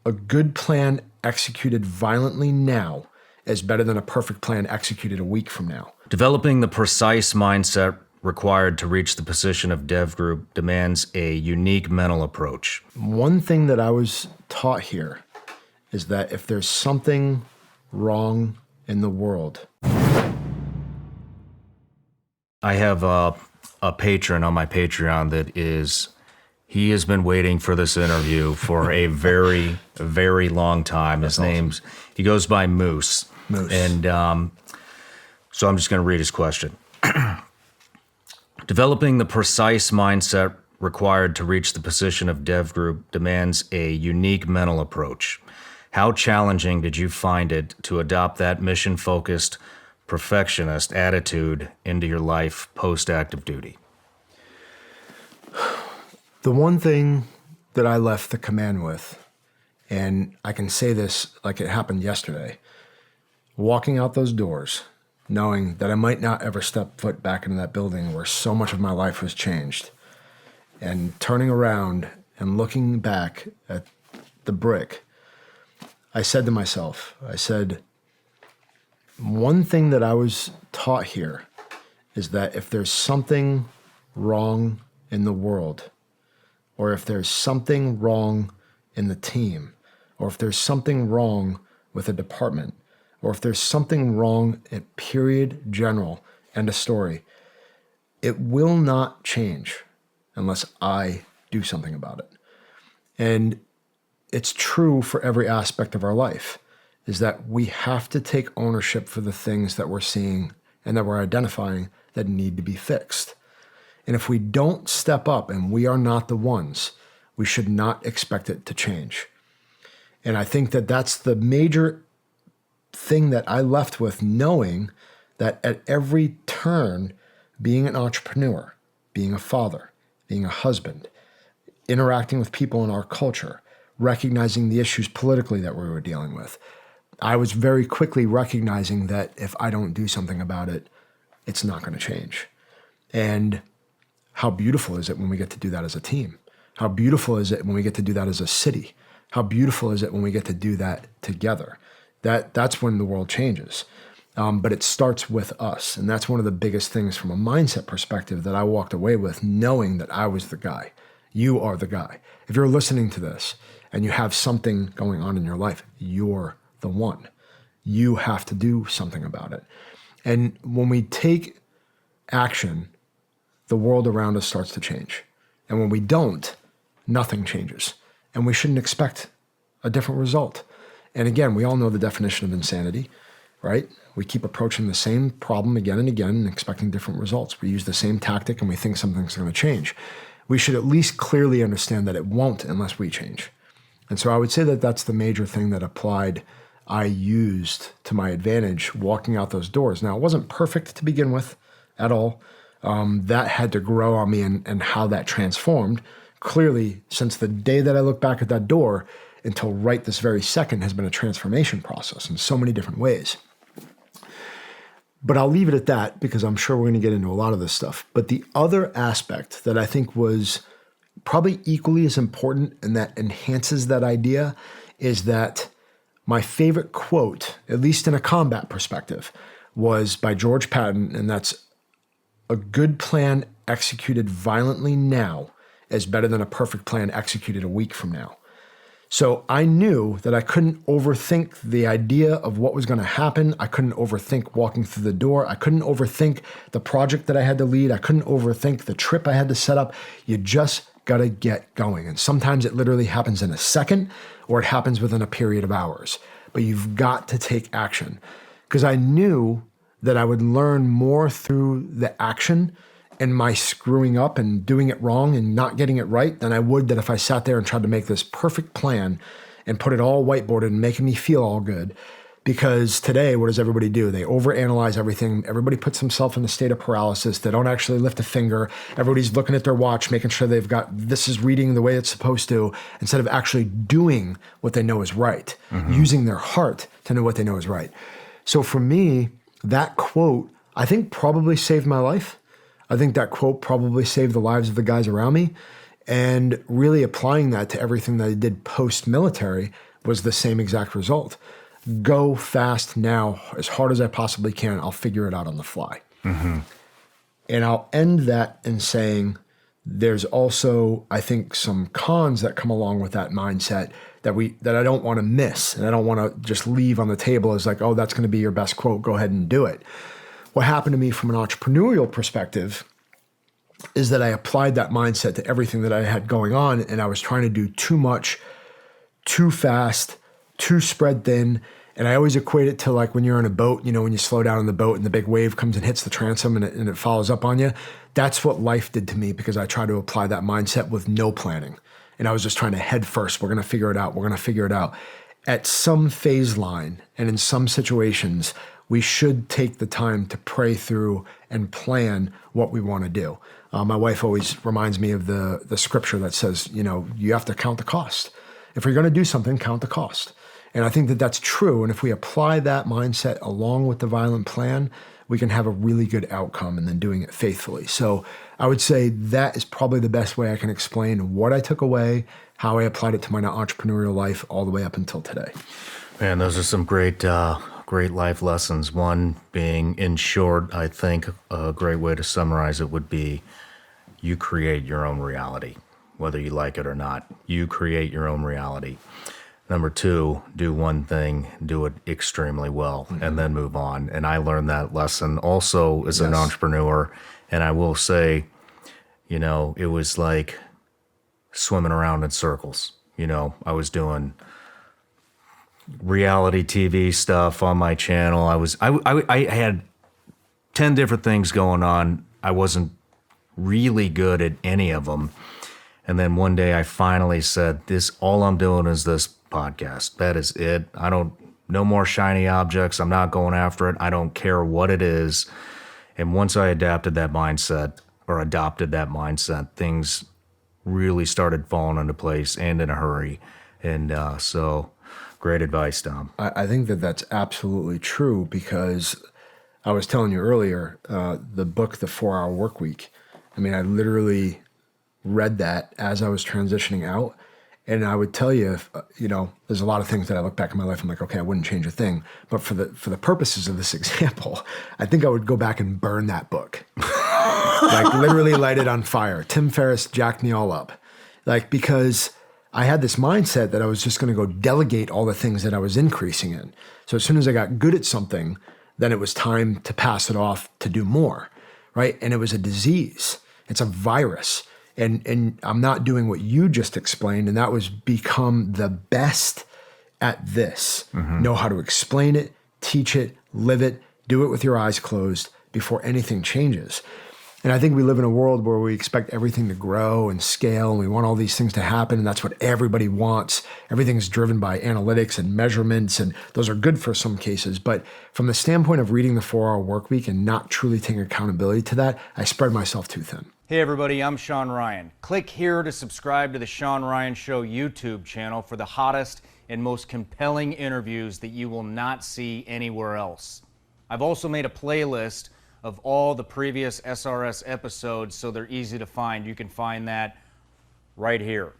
a good plan executed violently now is better than a perfect plan executed a week from now. Developing the precise mindset required to reach the position of dev group demands a unique mental approach. One thing that I was taught here is that if there's something wrong in the world. I have a patron on my Patreon he has been waiting for this interview for a very, very long time. He goes by Moose. Moose. And so I'm just going to read his question. Developing the precise mindset required to reach the position of dev group demands a unique mental approach. How challenging did you find it to adopt that mission-focused, perfectionist attitude into your life post-active duty? The one thing that I left the command with, and I can say this like it happened yesterday, walking out those doors, knowing that I might not ever step foot back into that building where so much of my life was changed, and turning around and looking back at the brick, I said to myself, one thing that I was taught here is that if there's something wrong in the world, or if there's something wrong in the team, or if there's something wrong with a department, or if there's something wrong at period, general, end of story, it will not change unless I do something about it. And it's true for every aspect of our life, is that we have to take ownership for the things that we're seeing and that we're identifying that need to be fixed. And if we don't step up and we are not the ones, we should not expect it to change. And I think that that's the major thing that I left with, knowing that at every turn, being an entrepreneur, being a father, being a husband, interacting with people in our culture, recognizing the issues politically that we were dealing with, I was very quickly recognizing that if I don't do something about it, it's not going to change. And how beautiful is it when we get to do that as a team? How beautiful is it when we get to do that as a city? How beautiful is it when we get to do that together? That's when the world changes. But it starts with us. And that's one of the biggest things from a mindset perspective that I walked away with, knowing that I was the guy. You are the guy. If you're listening to this and you have something going on in your life, you're the one. You have to do something about it. And when we take action, the world around us starts to change. And when we don't, nothing changes. And we shouldn't expect a different result. And again, we all know the definition of insanity, right? We keep approaching the same problem again and again and expecting different results. We use the same tactic and we think something's going to change. We should at least clearly understand that it won't unless we change. And so I would say that that's the major thing that I used to my advantage walking out those doors. Now, it wasn't perfect to begin with at all. That had to grow on me and how that transformed. Clearly, since the day that I look back at that door until right this very second has been a transformation process in so many different ways. But I'll leave it at that because I'm sure we're going to get into a lot of this stuff. But the other aspect that I think was probably equally as important and that enhances that idea is that my favorite quote, at least in a combat perspective, was by George Patton, and that's, "A good plan executed violently now is better than a perfect plan executed a week from now." So I knew that I couldn't overthink the idea of what was going to happen. I couldn't overthink walking through the door. I couldn't overthink the project that I had to lead. I couldn't overthink the trip I had to set up. You just got to get going. And sometimes it literally happens in a second or it happens within a period of hours. But you've got to take action because I knew that I would learn more through the action and my screwing up and doing it wrong and not getting it right than I would that if I sat there and tried to make this perfect plan and put it all whiteboarded and making me feel all good. Because today, what does everybody do? They overanalyze everything. Everybody puts themselves in a state of paralysis. They don't actually lift a finger. Everybody's looking at their watch, making sure they've got this is reading the way it's supposed to, instead of actually doing what they know is right, using their heart to know what they know is right. So for me, that quote, I think probably saved my life. I think that quote probably saved the lives of the guys around me. And really applying that to everything that I did post-military was the same exact result. Go fast now as hard as I possibly can. I'll figure it out on the fly. And I'll end that in saying there's also, I think, some cons that come along with that mindset that I don't want to miss. And I don't want to just leave on the table as like, oh, that's going to be your best quote. Go ahead and do it. What happened to me from an entrepreneurial perspective is that I applied that mindset to everything that I had going on. And I was trying to do too much, too fast, too spread thin. And I always equate it to like when you're on a boat, you know, when you slow down on the boat and the big wave comes and hits the transom and it follows up on you. That's what life did to me because I tried to apply that mindset with no planning. And I was just trying to head first. We're going to figure it out. We're going to figure it out. At some phase line and in some situations, we should take the time to pray through and plan what we want to do. My wife always reminds me of the scripture that says, you know, you have to count the cost. If you're going to do something, count the cost. And I think that that's true. And if we apply that mindset along with the violent plan, we can have a really good outcome and then doing it faithfully. So I would say that is probably the best way I can explain what I took away, how I applied it to my entrepreneurial life all the way up until today. Man, those are some great life lessons. One being, in short, I think a great way to summarize it would be you create your own reality, whether you like it or not. You create your own reality. Number two, do one thing, do it extremely well, and then move on. And I learned that lesson also as an entrepreneur. And I will say, you know, it was like swimming around in circles. You know, I was doing reality TV stuff on my channel. I had 10 different things going on. I wasn't really good at any of them. And then one day I finally said, all I'm doing is this podcast. That is it. No more shiny objects. I'm not going after it. I don't care what it is. And once I adopted that mindset, things really started falling into place and in a hurry. And so great advice, Dom. I think that that's absolutely true because I was telling you earlier, the book, The 4-Hour Workweek, I mean, I literally read that as I was transitioning out. And I would tell you, you know, there's a lot of things that I look back in my life, I'm like, okay, I wouldn't change a thing. But for the purposes of this example, I think I would go back and burn that book. Like literally light it on fire. Tim Ferriss jacked me all up. Like, because I had this mindset that I was just going to go delegate all the things that I was increasing in. So as soon as I got good at something, then it was time to pass it off to do more, right? And it was a disease. It's a virus. And I'm not doing what you just explained, and that was become the best at this. Know how to explain it, teach it, live it, do it with your eyes closed before anything changes. And I think we live in a world where we expect everything to grow and scale, and we want all these things to happen, and that's what everybody wants. Everything's driven by analytics and measurements, and those are good for some cases. But from the standpoint of reading the 4-Hour Workweek and not truly taking accountability to that, I spread myself too thin. Hey everybody, I'm Sean Ryan. Click here to subscribe to the Sean Ryan Show YouTube channel for the hottest and most compelling interviews that you will not see anywhere else. I've also made a playlist of all the previous SRS episodes so they're easy to find. You can find that right here.